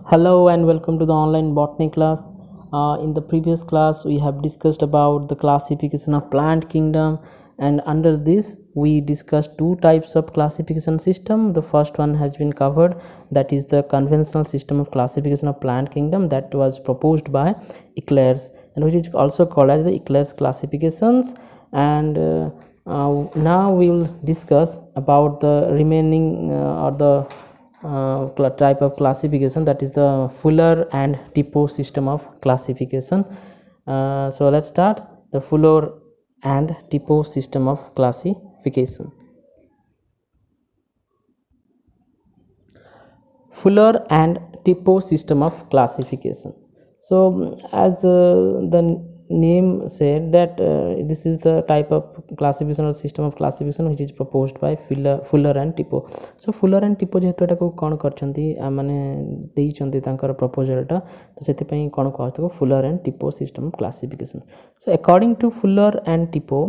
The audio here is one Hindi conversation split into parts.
Hello and welcome to the online botany class. In the previous class we have discussed about the classification of plant kingdom, and under this we discussed two types of classification system. The first one has been covered, that is the conventional system of classification of plant kingdom that was proposed by Eclairs, and which is also called as the Eclairs classifications. And now we will discuss about the remaining or the type of classification, that is the Fuller and Tipo system of classification. So let's start the Fuller and Tipo system of classification. Fuller and Tipo system of classification. So as the name said that this is the type of classification or system of classification which is proposed by Fuller and Tipo. So Fuller and Tipo जेहेतु एटा को कोन करचंती माने देइचंती तांकर प्रपोजल टा, तो सेति पई कोन कहतो Fuller and Tipo system of classification. So according to Fuller and Tipo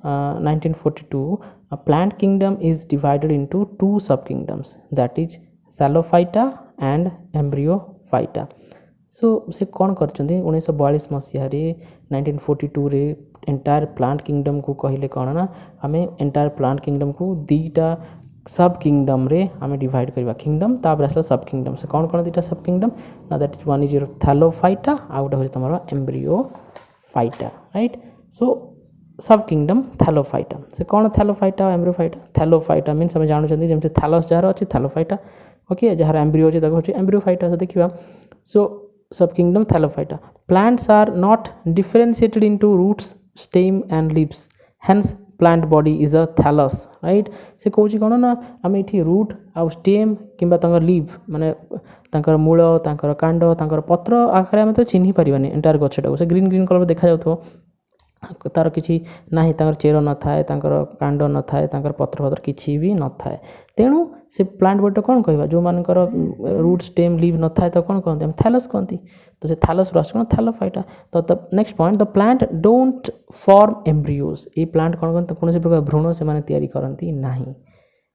1942, a plant kingdom is divided into two subkingdoms, that is Thallophyta and Embryophyta. सो से कौन करचंदी 1942 मसीह रे 1942 रे एंटायर प्लांट किंगडम को कहले कौन ना हमें एंटायर प्लांट किंगडम को दीटा सब किंगडम रे हमें डिवाइड करबा किंगडम तापर असला सब किंगडम से कौन कौन दीटा सब किंगडम ना that is one is your thallophyta आ गोटे होछ तमरो एम्ब्रियोफाइटा, राइट. सो सब किंगडम थैलोफाइटा से कौन थैलोफाइटा एम्ब्रियोफाइटा. थैलोफाइटा मींस हम जानू छथि जेम थैलोस जार अछि थैलोफाइटा, ओके, जार एम्ब्रियो अछि तको अछि एम्ब्रियोफाइटा. से देखिबा सो subkingdom Thallophyta. Plants are not differentiated into roots, stem and leaves. Hence plant body is a thallus, right. से कहूँ कौन ना आम ये रूट आ स्टेम किंबा तांकर लीव माने तांकर मूल तांकर कांड तांकर पत्र आखिर आम तो चिन्ह पारानी एंटायर गछटा से ग्रीन ग्रीन कलर देखा जाउथो तार किसी ना तांकर चेर न थाए तांकर कांड न थाए तांकर पत्र पत्र किसी भी न थाए. तेणु से प्लांट बॉडी कौन कहवा जो मानकर रूट स्टेम लीव न थाए तो कौन कहते हम थैलस कहती. तो से थैलस रस कौन थैलोफाइटा. तो the next point the plant don't form embryos. ये प्लांट कौन कहते कौन प्रकार भ्रूण से माने तैयारी करती नाही,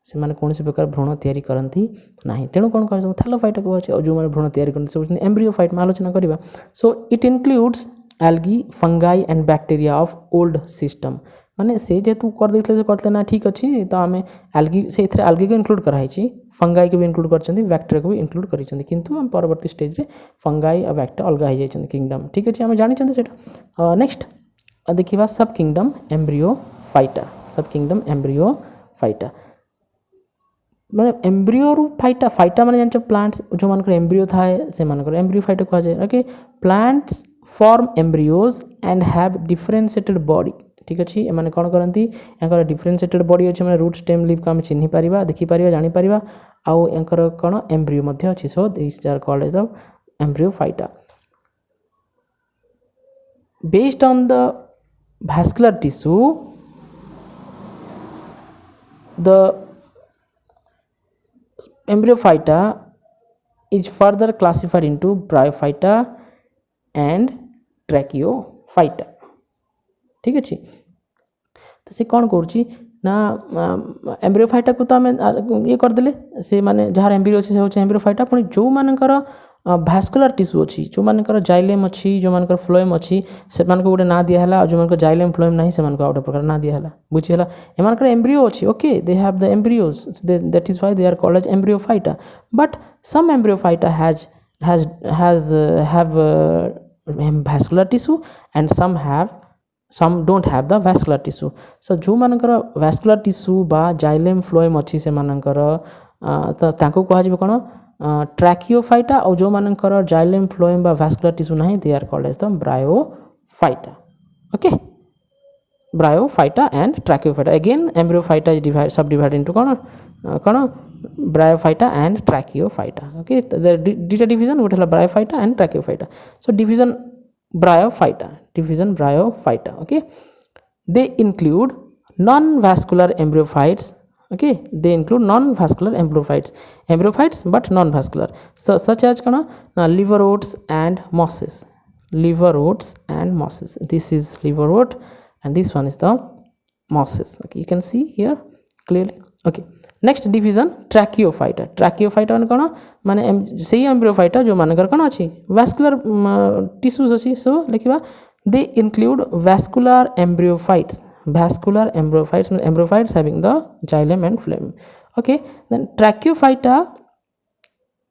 से माने कौन प्रकार भ्रूण तैयारी करती नाही. तेणु कौन कह थैलोफाइटा कहूँ जो मैंने भ्रूण तैयारी करते से एम्ब्रियोफाइट में आलोचना करवा. So it includes algae, fungi and bacteria of old system. माने से जेतु कर देथले करते ना ठीक अछि तो आमे algae से इथरे algae को इंक्लूड कराई छी, fungi को भी इंक्लूड करछंती, बैक्टीरिया को भी इंक्लूड करी छंती, किंतु हम परवर्ती स्टेज रे fungi और बैक्टीरिया अलग हो जाय छंती किंगडम. ठीक अछि हम जानि छंती सेटा. नेक्स्ट देखिबा सब किंगडम एम्ब्रियोफाइटा. सब किंगडम एम्ब्रियोफाइटा माने एम्ब्रियो रु फाइटा. फाइटा माने जानछ प्लांट्स जो मानकर एम्ब्रियो थाए से मानकर एम्ब्रियोफाइटा कहा जाय. Okay, plants form embryos and have differentiated body. ठीक अछि माने कोन करंती एकर डिफरेंशिएटेड बॉडी अछि माने रूट स्टेम लीफ का हम चिन्हि पारिबा देखि पारिबा जानि पारिबा आउ एकर कोन एम्ब्रियो मध्ये अछि. So this are called as the embryophyta. Based on the vascular tissue the Embryophyta is further classified into Bryophyta and Tracheophyta. ठीक अच्छे. तो से कौन करुच्ची ना एम्ब्रियोफाइटा को तो आम ये करदे से माने जहाँ एम्ब्रियो अच्छे से होचे एम्ब्रियोफाइटा. पुणी जो मानकर भास्कुलर टिश्यू अच्छी जो मानकर जाइलेम अच्छी जो मानकर फ्लोएम अच्छी से मानक गोटे ना दियाला जो मानकर जाइलेम फ्लोएम नहीं से मानक गोटे प्रकार ना दियाला बुझीला. एमानकर एम्ब्रियो अच्छी, okay, they have the embryos, that is why they are called as embryophyta. But some embryophyta have vascular tissue and some don't have the vascular tissue. So जो मानकर vascular tissue बा जाइलेम फ्लोएम अच्छी से मानकर तो तांको कहा जिबे कोन ट्रैकियोफाइटा और जो मानकर जाइलेम फ्लोएम बा vascular tissue नहीं they are called as the bryophyta. Okay, bryophyta and tracheophyta. Again embryophyta is subdivided into कोन ब्रायोफाइटा एंड ट्रैकियोफाइटा. ओके, दुटा डिवीजन गोटे हला bryophyta and tracheophyta. So division Bryophyta. Okay, they include non-vascular embryophytes. Okay, they include non-vascular embryophytes but non-vascular, so such as liverworts and mosses. This is liverwort and this one is the mosses. Okay, you can see here clearly. Okay, next division tracheophyta. Tracheophyta माने कौन माने से एम्ब्रियोफाइटा जो मानकर कौन अच्छी वैस्कुलर टिश्यूज अच्छी। सो लिखा they include vascular embryophytes. Vascular embryophytes means embryophytes having the xylem and phloem. Okay, then Tracheophyta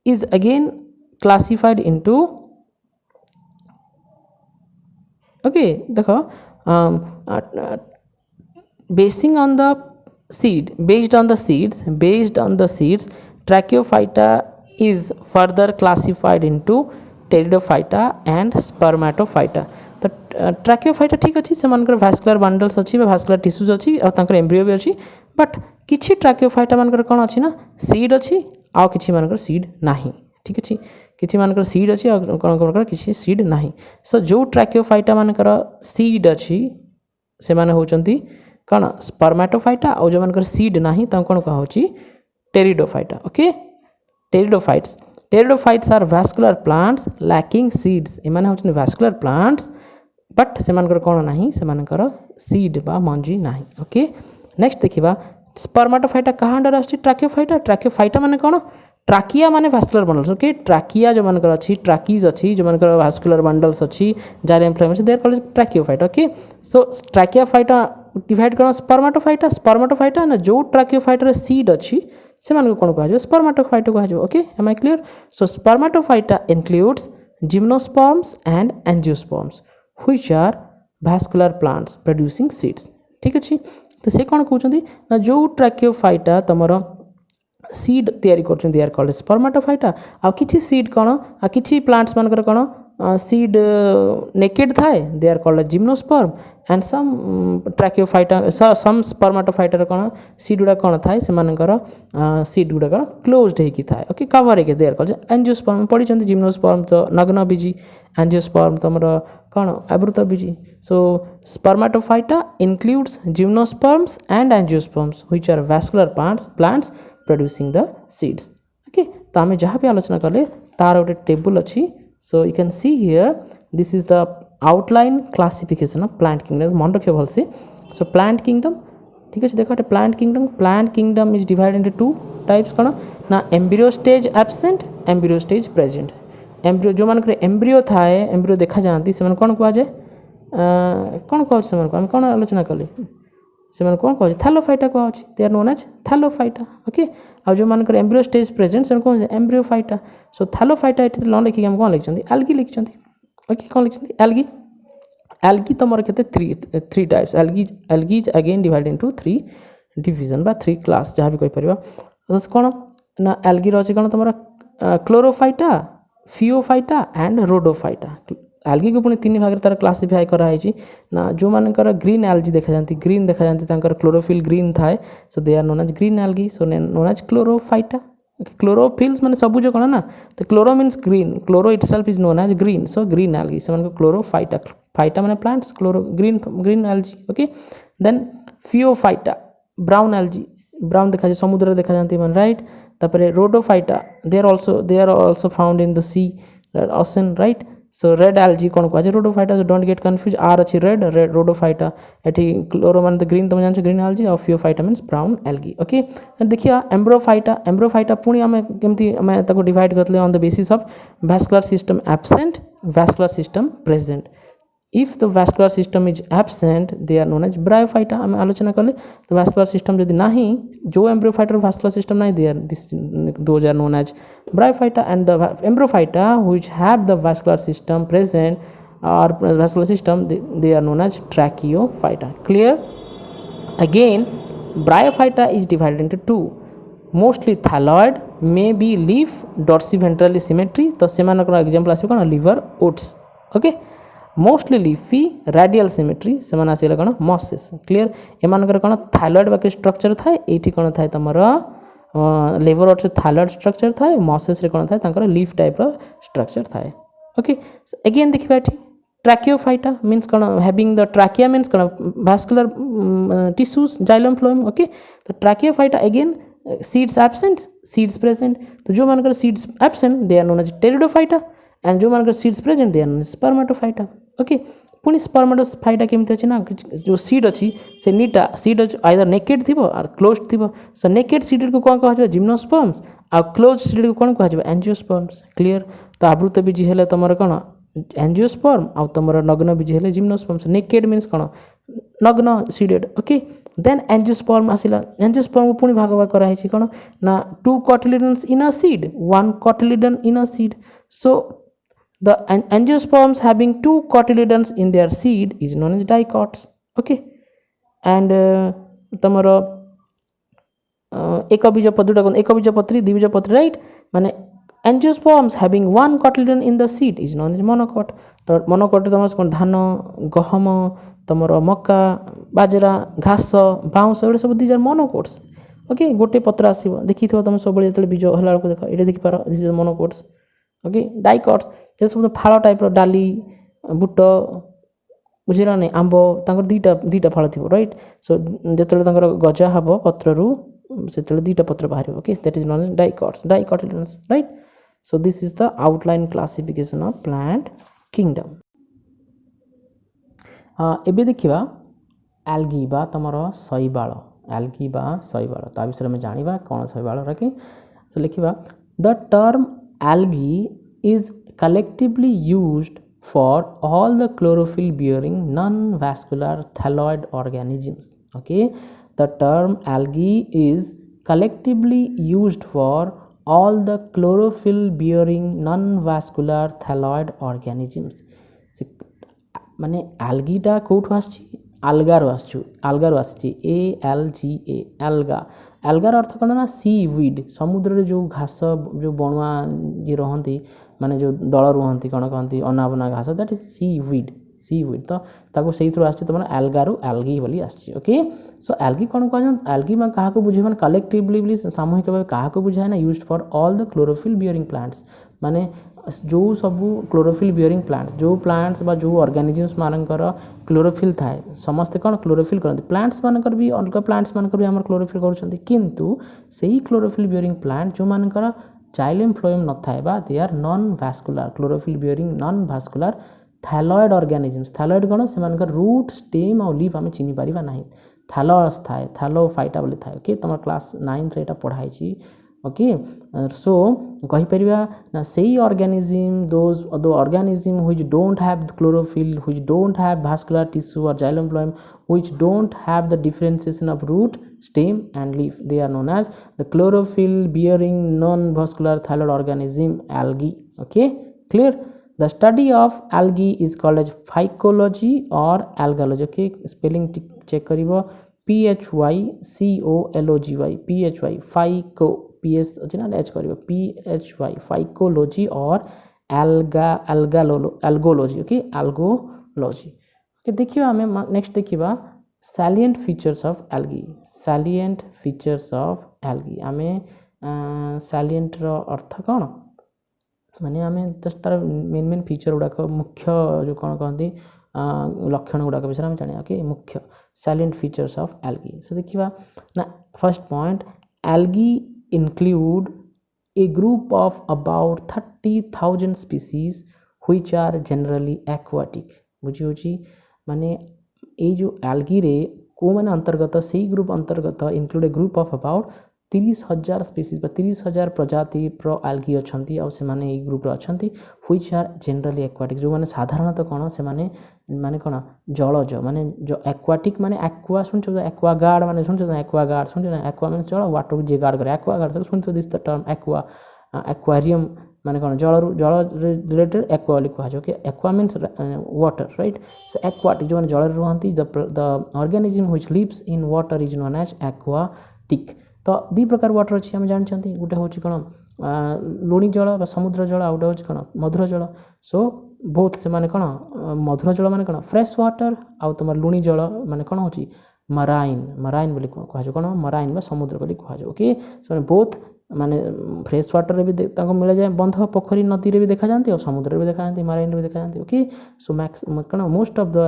is again classified into, okay, देखो based on the seeds, Tracheophyta is further classified into Pteridophyta and Spermatophyta. तो ट्राकियोफाइटा ठीक अच्छी से भास्कुलर बंडल्स अच्छी भास्कुलर टिश्यूज अच्छी और तांकर एम्ब्रियो भी अच्छी बट किछि ट्राकियोफाइटा मानकर कौन अच्छी ना सीड अच्छी आउ किछि मानकर सीड नाही। ठीक अच्छे किछि मानकर सीड अच्छी और कौन कौन किछि सीड नाही। सो जो ट्राकियोफाइटा मानकर सीड अच्छी से माने होचंती कौन स्पर्मेटोफाइटा और जो मानकर सीड नाही तां कौन कहा होची pteridophyta. Okay, pteridophytes are vascular plants lacking seeds। एमाने होचंती vascular plants बट सेमानकर कौन नाही सेमानकर सीड बा मंजी नाही। ओके, नेक्स्ट देखिबा स्पर्मेटोफाइटा कहाँ अंडर आछि ट्राकियोफाइटा। ट्राकियोफाइटा माने कौन ट्राकिया माने भास्कुलर बंडल्स। ओके, ट्राकिया जो मानकर अच्छी ट्राकीज अच्छी जो मानकर भास्कुलर बंडल्स अच्छी जारे employment there called tracheophyta. Okay, so tracheophyta divide करना स्पर्मेटोफाइटा ना जो ट्राकियोफाइटा सीड अच्छी से मानकर कौन कहा स्पर्मेटोफाइटा कहा। Okay, am I clear. So spermatophyta includes gymnosperms and angiosperms which are vascular plants producing seeds। ठीक अच्छे, तो से कौन कहते ना जो ट्राकियोफाइटा तुमर सीड तैयारी कर दे आर कॉल्ड स्पर्मेटोफाइटा आ किछि सीड कौन आ किछि प्लांट्स मानकर कौन सीड नेकेड थाए they are called gymnosperm and some tracheophyta some spermatophyta कौन सीड गुड़ा कौन थाए से मानकर सीड गुड़ा कौन क्लोज्ड होकी थाए। ओके, कवर होके दे आर कॉल्ड एंजियोस्पर्म पढ़ी जिम्नोस्पर्म तो नग्न बीजी एंजियोस्पर्म तुमर कौन आवृत बीजी। So spermatophyta includes gymnosperms and angiosperms which are vascular plants producing the seeds। Okay, तो आम जहाँ भी आलोचना कले तार गोटे टेबल अच्छी। So you can see here this is the outline classification of plant kingdom मन रखिए भलसे। सो प्लांट किंगडम ठीक अच्छे देख plant kingdom is divide into two types कौन ना embryo stage absent embryo stage present. Embryo जो मानक एम्ब्रियो थाए एम्ब्रियो देखा जाती से कौन कह जाए कौन कह से आम कौन आलोचना कले से कौन कह थैलोफाइटा कह they are known as thallophyta. Okay, आ जो मानकर एम्ब्रियो स्टेज प्रेजेंट से कौन एम्ब्रियोफाइटा। सो थैलोफाइटा ये न लिखिक आम कौन लिखिं एल्गी लिखिं। ओके, कौन लिखिं एल्गी तुम के three types algae is again divide into three division बा थ्री क्लास जहाँ भी कहीपर कौन ना एल्गी रही कौन तुम क्लोरोफाइटा फियोफाइटा एंड रोडोफाइटा। एल्गी को पुणी तीन भाग तार क्लासीफाई कराई ना जो मानकर ग्रीन एल्गी देखा जाती ग्रीन देखा जाती क्लोरोफिल ग्रीन थाए so they are known as green algae so known as chlorophyta. Chlorophylls माने सबुज कौन ना तो chloro means green chloro itself is known as green so green algae से क्लोरोफाइटा। फाइटा माने plants chloro green algae. Okay, then phaeophyta brown algae brown देखा जाए समुद्र देखा जाती मन राइट। तापर rhodophyta they are also found in the sea ocean right. So red algae कौन कह रोडोफाइटा डोंट गेट कन्फ्यूज आर अच्छी रेड रोडोफाइटा एटी क्लोरो मान ग्रीन तुम जान ग्रीन एल्गी और phaeophyta means brown algae. Okay, देखिए एम्ब्रोफाइटा पुणी आम केमती आम डिवाइड करते on the basis of vascular system absent vascular system present। If the vascular system is absent they are known as bryophyta। आम आलोचना कले तो vascular system जदि नहीं जो एम्ब्रियोफाइटा vascular system नहीं they are those are known as bryophyta and the embryophyta which have the vascular system present or vascular system they are known as tracheophyta। Clear? Again bryophyta is divided into two mostly thalloid may be leaf dorsiventral symmetry तो सेमानकर एग्जांपल आसी कोन liver oats। Okay, mostly leafy radial symmetry से आसगला कौन मसेस। क्लीयर, एमानकर कौन थाइलॉइड बाकी स्ट्रक्चर थाए ये कौन थाए तुम लिवर ओट्स थाइलॉइड स्ट्रक्चर थाए मसेस कौन थाए लीफ टाइप स्ट्रक्चर थाए। ओके, अगेन देखिए ये ट्राकियोफाइटा मीन्स कौन हैविंग द ट्राकिया मीन्स कौन vascular tissues xylem phloem. Okay, तो tracheophyta again seeds absent seeds present तो जो मानकर seeds absent they are known as pteridophyta and जो मानकर seeds present they are known as spermatophyta. Okay, पुणी स्पर्मेटोफाइटा केमती अच्छी ना जो सीड अच्छी से नीटा सीड आइदर नेकेड थी और क्लोज थी सो नेकेड सीडेड को कौन कह जिम्नोस्पर्म्स आ क्लोज सीडेड को कौन कह एंजियोस्पर्म्स क्लीयर तो आवृत बीजी हेले तुम कौन एंजियोस्पर्म आ तुम नग्न बीजी हेले जिम्नोस्पर्म्स नेकेड मीन्स कौन नग्न सीडेड ओके देन एंजियोस्पर्म आसिला एंजियोस्पर्म को पुणी भाग भाग कराई कौन ना 2 cotyledons in a seed 1 cotyledon in a seed so the angiosperms having 2 cotyledons in their seed is known as dicots okay and तमरो एकबीजपत्री द्विबीजपत्री राइट माने angiosperms having 1 cotyledon in the seed is known as monocot तो monocot तमरो कोन धान गहम तमरो मक्का बाजरा घास बाउंस एडे सब दीज आर monocots ओके गोटे पत्र आसीबो देखिथिबो तुम सब बळे जतले बीज हला को देखो एडे देखि पारो दिस इज monocots ओके डाइकट्स ये सब फाड़ टाइप रो डाली बुट बुझिरा नहीं आंब तांकर दीटा फाड़ थिबो राइट सो जतले तांकर गजा हबो पत्ररू सेतले दीटा पत्र बाहर okay that is known as dicotyledons right so this is the outline classification of plant kingdom एबे देखिबा एल्गी बा तमरो शैवाल एल्गी बा शैवाल ता विषय में जानिबा कोन शैवाल रखी तो लिखिबा the term algae is collectively used for all the chlorophyll bearing non-vascular thalloid organisms okay the term algae is collectively used for all the chlorophyll bearing non-vascular thalloid organisms माने algae टा कोठु आछि algaru आछि ALGA algar अर्थ कौन ना सी वीड समुद्र जो घास जो बणुआ ये रहती माने जो दल रुहती कौन कहती अनाबना घास दैट इज सी वीड तो ताको सेही थ्रू आछि तुम एल्गारू एल्गी बोली आछि ओके सो एल्गी कौन कह एल्गी में कहा को बुझे माने कलेक्टिवली सामूहिक भाव कहा को बुझाए ना used for all the chlorophyll bearing plants माने जो सब क्लोरोफिल बियरिंग प्लांट्स जो प्लांट्स बा जो ऑर्गेनिजम्स मानकर क्लोरोफिल थाए समस्त कौन क्लोरोफिल करते प्लांट्स मानकर भी अलग प्लांट्स मानकर भी आम क्लोरोफिल कर किंतु सही क्लोरोफिल बियरिंग प्लांट जो मानकर जाइलम फ्लोएम न थाए बा they are non vascular chlorophyll bearing non vascular thalloid organisms thalloid कौन से रूट स्टेम और लीफ आम चिन्ह पारिबा नाही थैलस थाए थैलोफाइटा बोली थाए ओके तुम क्लास 9 रे पढ़ाई ओके सो कहि परिबा ना सही ऑर्गेनिज्म दो organism which don't have the chlorophyll which don't have vascular tissue और xylem phloem which don't have the differentiation of root stem and leaf they are known as the chlorophyll bearing non vascular thalloid organism algae okay clear the study of algae is called as phycology or algology okay spelling check karibo PHYCOLOGY phy ps अछि ना h करियो phy phycology or algology okay algology okay देखिबा हमें नेक्स्ट देखिबा salient features of algae आमे salient रो अर्थ कौन माने आमे जस्ट तार मेन फीचर गुडाक मुख्य जो कौन कहती लक्षण गुडाक विषय में जानिया कि मुख्य salient features of algae so देखिबा ना first point algae include a group of about 30,000 species which are generally aquatic बुझी होची माने ए जो एल्गी रे को माने अंतर्गत सही ग्रुप अंतर्गत include a group of about 30,000 species 30,000 प्रजाति प्रो एल्गी अछंती और से माने ए ग्रुप रो अछंती व्हिच आर जनरली एक्वाटिक जो माने साधारणतः कोन से माने कोन जलज माने जो एक्वाटिक माने एक्वा सुनछो एक्वा गार्ड माने सुनछो एक्वा गार्ड सुनछो एक्वा माने जल वाटर जे गार्ड करे एक्वा गार्ड सुनछो this the term aqua aquarium माने कौन जल रिलेटेड एक्वा लिखा जो कि aqua means water right so aquatic जो जल रुहती the organism which lives in water is known as aquatic तो दी प्रकार वाटर अच्छी आम जानते गोटे हूँ कौन लुणी जल समुद्र जल आउटे हूँ कौन मधुर जल सो बोथ से माने कौन मधुर जल माने कौन फ्रेश वाटर आउ तुम लुणी जल माने कौन होची मराइन बोली कह कौन मराइन समुद्र बोली कह ओके सो बोथ माने फ्रेश वाटर रे भी मिल जाए बंध पोखरी नदी रे भी देखा जाती और समुद्र भी देखा जाती मराइन भी देखा जाती ओके सो मैक्स कौन most of the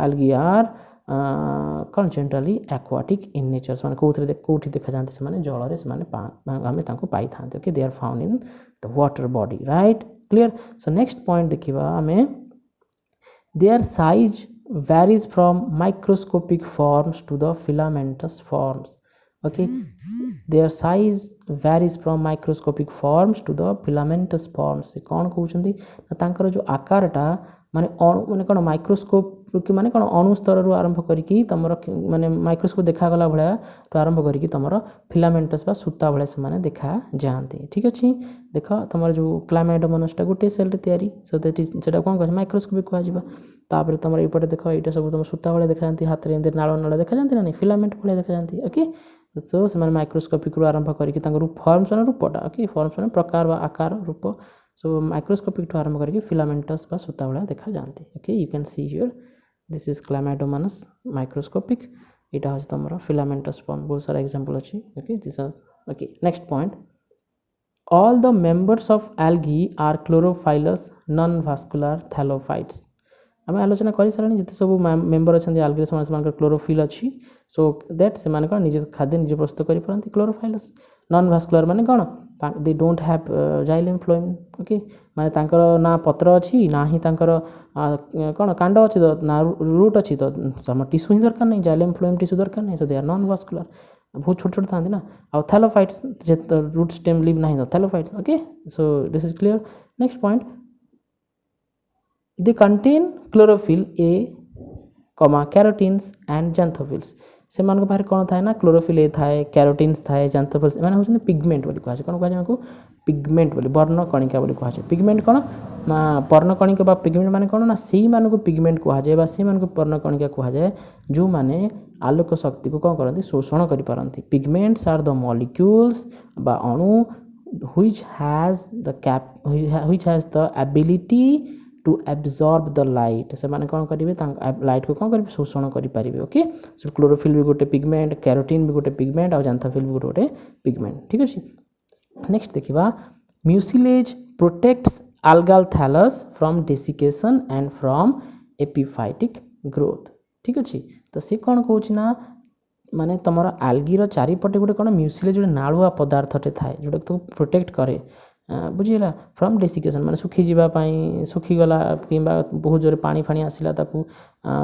algae are कौन जनरली एक्वाटिक इन नेचर से कौटी देखा जाती से जल से आम पाई था okay they are found in the water body right clear so next point देखा आम their size varies from microscopic forms to the filamentous forms. Okay, their size varies from microscopic forms to the filamentous forms. से कौन कहउछंती ना तांकर जो आकारटा माने माने कोन माइक्रोस्कोप कि माने कोन अणु स्तर रु आरंभ करिकी तमर माने माइक्रोस्कोप देखा गला भला तो आरंभ करिकी तमर फिलामेंटस बा सूता भले से माने देखा जानते. ठीक अछि, देख तमर जो क्लामाइडोमोनासटा गोटे सेल रे तयारी सेटा कोन कहै माइक्रोस्कोप को आजिबा. तापर तमर एपटे देख एटा सब तमर सूता भले देखा जानती, हाथ रे एंदर नाळ नाळ देखा जानती ना फिलामेंट भले देखा जानती. ओके, सो से माने माइक्रोस्कोपिक रु आरंभ करिकी तांकर फॉर्म्स माने रूपटा. ओके, फॉर्म्स माने प्रकार बा आकार रूप. सो माइक्रोस्कोपिक ठू आरंभ करके फिलामेंटस बा सूता भला देखा जानती. Okay, you can see here this is chlamydomonas microscopic. एटा होछ तमरा फिलामेंटस फॉर्म. बहुत सारा एग्जांपल अछि. Okay, this is okay. Next point, all the members of algae are chlorophyllous non vascular thallophytes. आम आलोचना कर सारे जिते सब मेम्बर अच्छा आल्गी से क्लोरोफिल अच्छी. सो दैट से निज खाद्य निजे प्रस्तुत करें. क्लोरोफाइलस नॉन भास्कुलर माने कौन, they don't have xylem phloem. Okay, माने तांकर ना पत्र अच्छी ना ही तांकर कौन कांड अच्छी तो ना रूट अच्छी तो टिश्यू ही दरकार नहीं, जाइलेम फ्लोएम टिश्यू दरकार नहीं. सो दे आर नॉन भास्कुलर. बहुत छोट छोट था ना. आउ थैलोफाइट्स रूट स्टेम लीव ना thallophytes. Okay, so this is clear. Next point, they contain chlorophyll A, carotins and xanthophylls. से मान पाखे कौन थाए ना क्लोरोफिल ए थाए, कैरोटिन्स थाए, xanthophylls एमाने होछन पिगमेंट बोली कहा कौन कहा को पिगमेंट बोली वर्ण कणिका बोली कहा. पिगमेंट कौन ना वर्ण कणिका बा पिगमेंट माने कौन ना सेही मान को पिगमेंट कहा जाए बा सेही मान को वर्ण कणिका कहा जाए जो माने आलोक शक्ति को कौन करती शोषण करि पारंती. पिगमेंट्स आर द मॉलिक्यूल्स बा अणु which has the ability to absorb the light. से माने कौन करिवे लाइट को कौन करिवे शोषण करि पारिबे. ओके, सो क्लोरोफिल भी गोटे पिगमेंट, कैरोटीन भी गोटे पिगमेंट और xanthophylls भी गोटे पिगमेंट. ठीक अछि. नेक्स्ट देखिबा, mucilage protects algal thallus from desiccation and from epiphytic growth. ठीक अछि. तो से कौन कहउछि ना माने तमरा आल्गी रो चारिपटे गोटे कौन म्यूसिलेज गोटे नाळुआ पदार्थटे थाए जोटा तो प्रोटेक्ट करे. बुझीला फ्रॉम डेसिकेशन माने सुखी जीवा पाई सुखी गला किंबा बहुत जोरे पानी फाणी आसिला ताकू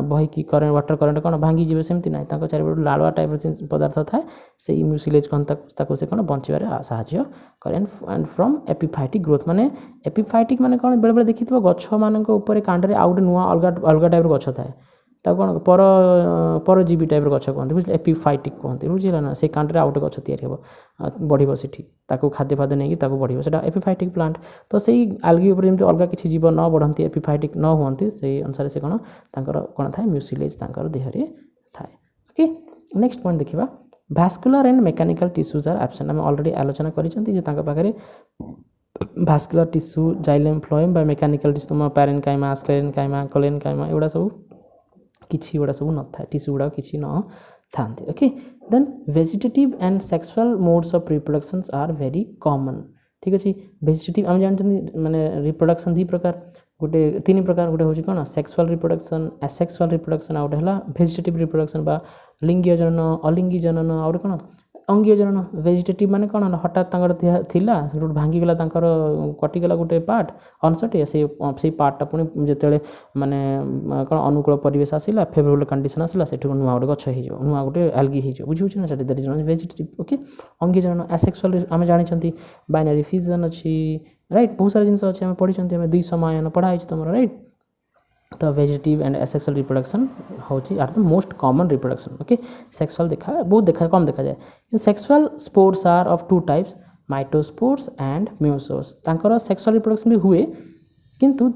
बही की करेंट वाटर करेंट कौन भांगी जीवे सेमती ना ताको चारिपटे लाळुआ टाइप रो पदार्थ थाए से म्यूसिलेज कौन ताको से कौन बंचिबारे साहाय्य करे. एंड फ्रॉम एपिफाइटिक ग्रोथ माने एपिफाइटिक माने कौन बेले बेले देखिथिबो गछ मानक ऊपर कांडरे आउट नुआ अलगा अलगा टाइप रो गछ थाए ता कौन परजीवी टाइप गछ कहते बुझे एपिफाइटिक कहते बुझेगा ना. से कांडरे आउट गछ तैयारी हे बढ़ से खाद्य फाद्य नहीं कि बढ़ से एपिफाइटिक प्लांट. तो से आल्गी उपर जमी अलग किसी जीव न बढ़ती एपिफाइटिक न हुंती से अनुसार से कौन कौन थाए म्यूसिलेज देहरे थाए. ओके, नेक्स्ट पॉइंट देखिबा, vascular and mechanical tissues are absent. आम ऑलरेडी आलोचना करिसेंती जे तांका पाखरे भास्कुलर टिश्यू जाइलेम फ्लोएम बा mechanical tissue parenchyma sclerenchyma collenchyma एगुड़ा सब किसी गुड़ा सब न था टिश्यू गुड़ा किसी न था. Okay, then vegetative and sexual modes of reproductions are very common. ठीक अच्छे. वेजिटेटिव आम जानते माने रिप्रोडक्शन दी प्रकार गोटे तीन प्रकार गोटे हूँ कौन सेक्सुअल रिप्रोडक्शन, एसेक्सुअल रिप्रोडक्शन आउ है वेजिटेटिव रिप्रोडक्शन बा लिंगीय जनन अलिंगी जनन आउ कौन अंगीय जनन. वेजिटेटिव माने कौन हठात थिला भांगीगला कटिगला गोटे पार्ट अंशटे से पार्टा पुणी जिते माने कौन अनुकूल परिवेश आसला फेवरेबल कंडीशन आसला से नुआ गोटे गछ हो नुआ गोटे एल्गी हो बुझे ना दैट इज वेजिटेटिव. ओके, अंगीय जनन एसेक्सुअल आम जानी बाइनरी फिजन अच्छी राइट बहुत सारा जिनस अच्छे पढ़ी दुई समायन पढ़ाई तुम राइट. तो वेजिटेटिव एंड एसेक्सुअल रिप्रोडक्शन होची are the most common reproduction. Okay, sexual देखा बहुत देखा कम देखा जाए. Sexual spores are of two types mitospores and meiospores. तांकर सेक्सुअल रिप्रोडक्शन भी हुए किंतु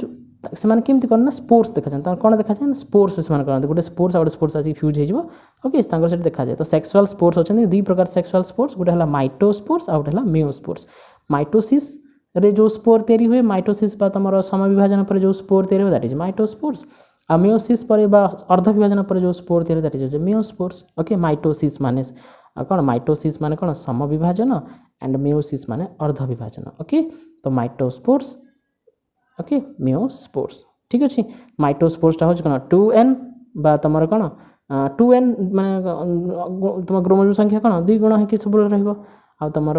से केमती करना स्पोर्स देखा जाए कौन देखा जाए स्पोर्स से गोटे स्पोर्स आ गोटे स्पोर्स आसिक फ्यूज हो. ओके, से देखा जाए. तो सेक्सुअल स्पोर्स होती दुई प्रकार सेक्सुअल स्पोर्स गोटे है माइटोस्पोर्स आ गोटे है मियोस्पोर्स. माइटोसिस रे जो स्पोर तैयारी हुए माइटोसिस बा तुम समय विभाजन पर जो स्पोर तैयारी हुए दैट इज माइटोस्पोर्स. आ मियोसिस पर बा अर्ध विभाजन पर जो स्पोर तैयारी that is miospores. Okay, mitosis माने कौन माइटोसिस माने कौन सम विभाजन एंड मियोसिस माने अर्ध विभाजन. ओके, तो माइटोस्पोर्स ओके मियोस्पोर्स. ठीक अच्छे. माइटोस्पोर्सटा हूँ कौन 2n बा तुम कौन 2n माने तुम क्रोमोजोम संख्या कौन 2 गुण है सब रहा तुम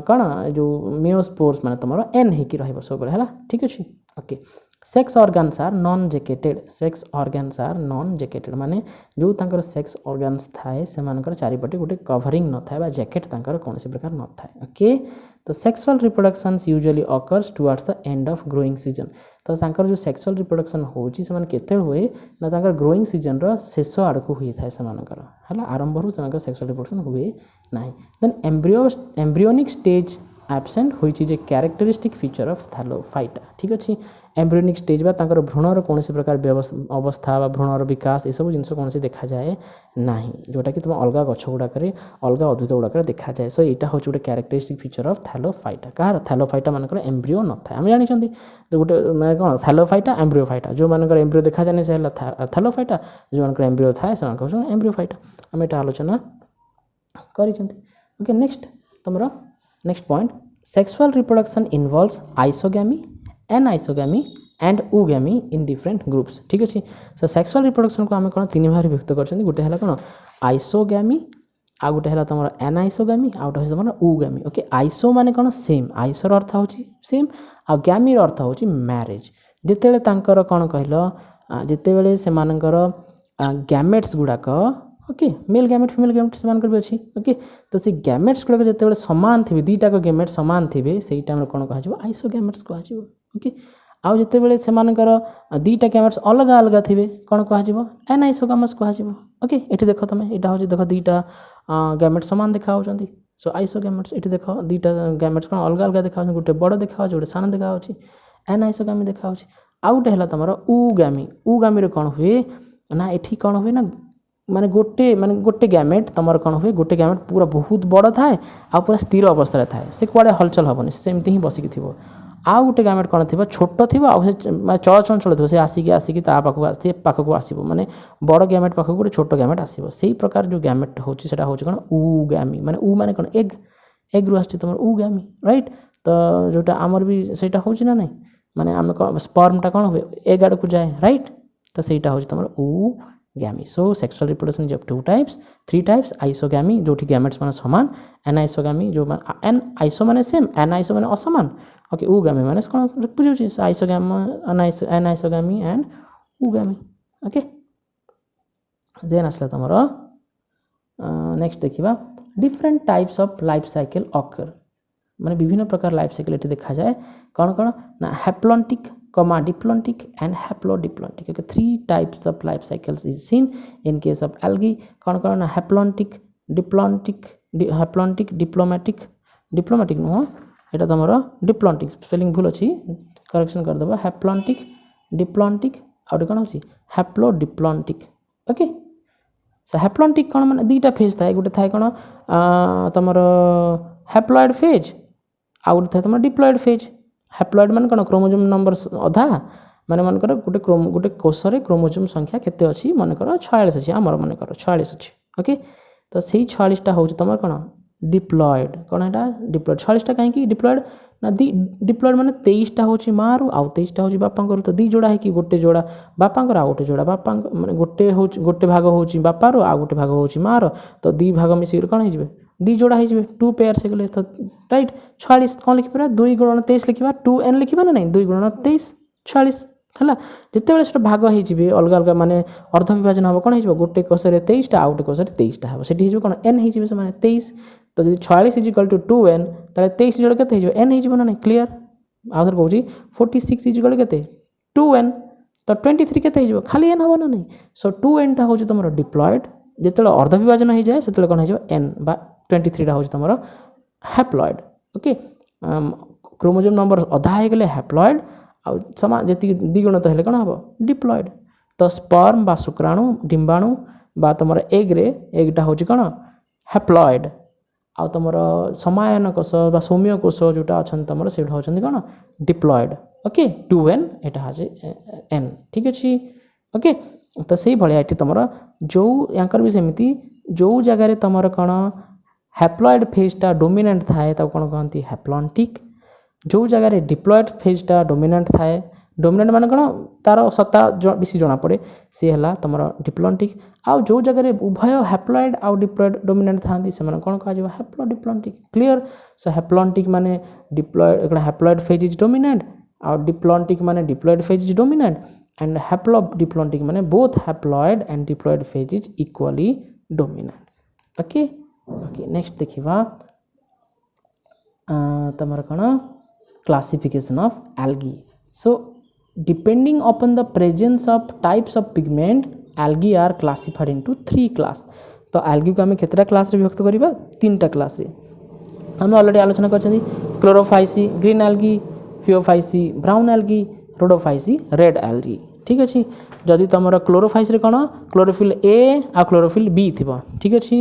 कौन जो मियोस्पोर्स माने तुम एन होकर रही सब है ठीक अच्छे okay sex organs are non jacketed sex organs are non jacketed माने जो तांकर सेक्स ऑर्गन्स थाए से मानकर चारिपटे गोटे कवरिंग न थाए जैकेट तांकर कौन प्रकार न थाए ओके तो sexual reproductions usually occurs towards the end of growing season तो तांकर जो सेक्सुअल रिप्रोडक्शन होची से केते हुए ना तांकर ग्रोइंग सीजन रो शेष आड़ को हुई थाए से मानकर है आरंभ रू से सेक्सुअल रिप्रोडक्शन हुए ना देन एम्ब्रियोनिक स्टेज एब्सेंट हुई a characteristic feature of Thallophyta ठीक अच्छे एम्ब्रियोनिक स्टेज बा तांकर भ्रूणर कौन प्रकार अवस्था भ्रूणर विकास ये सब जिन कौन देखा जाए ना जोटा कि तुम अलग गछ गुड़ाक अलग उद्भिद गुड़ाक देखा जाए सो यहाँ हूँ गोटे characteristic feature of Thallophyta Kahar Thallophyta मानकर एम्ब्रियो न था आम जानी तो गोटे मैं कौन थैलोफाइटा एम्ब्रियोफाइटा जो मानकर एम्ब्रियो देखा जाए से थैलोफाइटा जो मानकर एम्ब्रियो थाए से एम्ब्रियोफाइटा आम यहाँ आलोचना कर ओके नेक्स्ट तुम next point sexual reproduction involves isogamy anisogamy and oogamy in different groups ठीक अच्छे सो सेक्सुअल रिप्रोडक्शन को आम कौन तीन भाग विभक्त कर गोटे है कौन आइसोगैमी आ गोटे है तुम एनाइसोगैमी आ गोटे तुम ऊगैमी ओके आइसो माने कौन सेम आइसोर अर्थ हो सेम आ गैमी अर्थ हो मैरेज जिते कौन कहल जिते से गैमेट्स गुड़ाक okay male gamete female gamete से भी अच्छी ओके तो से गैमेट्स गुड़ाक जो सामान थे दुईटाक गैमेट सामान थे से टाइम कौन कह आइसो गैमेट्स कह ओके आउ जिते से दुईटा गैमेट्स अलग अलग थे कौन कह एनाइसोगामस कह ओके ये देख तुम यहाँ हूँ देख दुईटा गैमेट सामान देखा सो आइसोगैमेट्स ये देख दुईटा गैमेट्स कौन अलग अलग देखा गोटे बड़ देखा गोटे सान देखा एनाइसोगामी देखा आउ गोटे है तुम ऊगामी कौन हुए ना ये कौन हुए ना माने गोटे गैमेट तुम कौन हुए गोटे गैमेट पूरा बहुत बड़ थाए आ पूरा स्थिर अवस्था थाए से कुआड़े हलचल हेनी से एमती ही बसिकी थी आउ गोटे गैमेट कौन थी छोट थी चल चंचल थी से आसिकी पाखक आसो माने बड़ गैमेट पाखक गोटे छोट गैमेट आसो से प्रकार जो गैमेट होची सेटा होची कौन ऊगैमी माने ऊ माने कौन एग रु आसी तुम ऊगैमी राइट तो जोटा आमर भी सेटा होची ना नहीं माने आम स्पर्मटा कौन हुए एग आड़ को जाए राइट तो सेटा होची तुम oogamy so sexual reproduction of two types three types isogamy जो गैमेट्स मान सामान एनाइसोगैमी जो एन आइसो माने सेम एनाइसो माने असमान ओके ऊगैमी माने कौन बुझे isogamy anisogamy and oogamy okay then आसला तुम नेक्स्ट देखा different types of life cycle occur माने विभिन्न प्रकार लाइफ साइकिल ये देखा जाए कौन कौन ना haplontic comma diplontic and haplodiplontic okay three types of life cycles is seen in case of algae कौन कौन ना हैप्लॉन्टिक डिप्लोमेटिक नुह यहाँ तुम डिप्लॉन्टिक स्पेलिंग भूल अच्छी करेक्शन करदेव हैप्लॉन्टिक डिप्लॉन्टिक आउटे कौन हो हैप्लोडिप्लॉन्टिक ओके से हैप्लॉन्टिक कौन माने दुईटा फेज थाए गोटे थाए कौन तुम हैप्लॉइड फेज आ गोटे थाए तुम डिप्लॉइड फेज हैप्लॉइड मान कौन क्रोमोजोम नंबर अधा माने मनकर गोटे कोषरे क्रोमोजोम संख्या केते अच्छी मनकर 46 अच्छी आमर मनकर 46 अच्छी ओके तो से 46टा हूँ तुम कौन डिप्लॉइड कौन है डिप्लॉइड 46टा कहीं डिप्लॉइड ना डिप्लॉइड माने 23टा हूँ माँ रु आउ 23टा हूँ बापा तो दी जोड़ा है कि गोटे जोड़ा बापा आ गोटे जोड़ा बापा माने गोटे भाग हूँ बापार आ गोटे भाग हूँ माँ तो दी भाग मिसिक कौन हो दी जोड़ा हो टू पेयर से गले तो राइट 46 कौन लिखिपा 2 गुणन 23 लिखा 2n लिखा ना नहीं 2 गुणन 23 46 है जिते से भाग हो अलग अलग माने अर्ध विभाजन हम कौन हो गोटे कोषरे 23टा आ गोटे कोषरे 23टा हम से कौन एन हो माने 23 तो जब 46 इजिकल टू 2n ताले 23 जोड़ के एन हो ना नहीं क्लीयर आउथर कहूँ 46 इजिकल के 2n तो 23 के खाली एन हम ना नहीं सो 2n टा हूँ तुम डिप्लॉइड जिते अर्ध विभाजन हो जाए से कौन हो एन बा 23टा हूँ तुम हैप्लॉइड ओके क्रोमोजोम नंबर अधा हो गले हैप्लॉइड आमा जी द्विगुणित हेल्ले कौन हम डिप्लॉइड तो स्पर्म बा शुक्राणु डिम्बाणु बा तुम एग्टा हूँ कौन हैप्लॉइड आ तुम समायन कोष बा सौम्य कोष जोटा अच्छा तुम से होती कौन डिप्लॉइड ओके 2n यहाँ एन ठीक अच्छे ओके तो से भाया ये तुम जो यांकर भी सेमती जो जगार तुम कौन हैप्लॉइड फेजटा डोमिनेंट थाए तब कौन कहती हैप्लॉन्टिक जो जगार डिप्लॉइड फेजटा डोमिनेंट थाए डोमिनेंट मान कौन तार सत्ता बेसी जना पड़े सी है तुम डिप्लॉन्टिक आउ जो जगह उभय हैप्लॉइड आउ डिप्लॉइड डोमिनेंट था से कौन कह हैप्लोडिप्लॉन्टिक क्लियर सो हैप्लॉन्टिक माने diploid haploid phase is dominant आउ डिप्लॉन्टिक माने diploid phase is dominant and haplodiplontic माने both haploid and diploid phase is equally dominant okay okay next देखिबा तमर कौन classification of algae so depending upon the presence of types of pigment algae are classified into 3 class तो algae को आम केतटा क्लास रे विभक्त करिबा 3टा क्लास रे हम ऑलरेडी आलोचना करछथि chlorophyceae green algae phaeophyceae brown algae rhodophyceae red algae ठीक अछि जदि तमर क्लोरोफाइस रे कोन क्लोरोफिल ए आ क्लोरोफिल बी थिबो ठीक अछि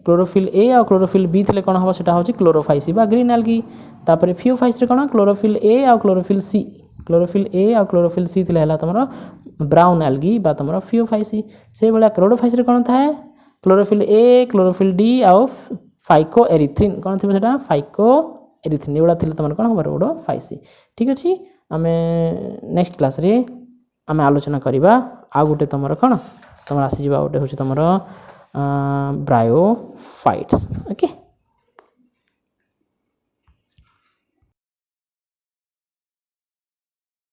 क्लोरोफिल ए आ क्लोरोफिल बी थिले कोन हबो सेटा होछि क्लोरोफाइसी बा ग्रीन algae तापर फियोफाइस रे कोन क्लोरोफिल ए आ क्लोरोफिल सी आ क्लोरोफिल सी थिले हला तमर ब्राउन algae बा तमर फियोफाइसी से बला रोडोफाइस रे कोन थाए chlorophyll A chlorophyll D uh phycoerythrin कोन थिबो सेटा फाइकोएरिथ्रिन एवडा थिले तमर कोन हबो रोडोफाइसी ठीक अछि आमे नेक्स्ट क्लास रे आमे आलोचना करिबा आ गुटे तमर कोन तमर आसी जिबा गुटे होछि तमर ब्रायोफाइट्स ओके।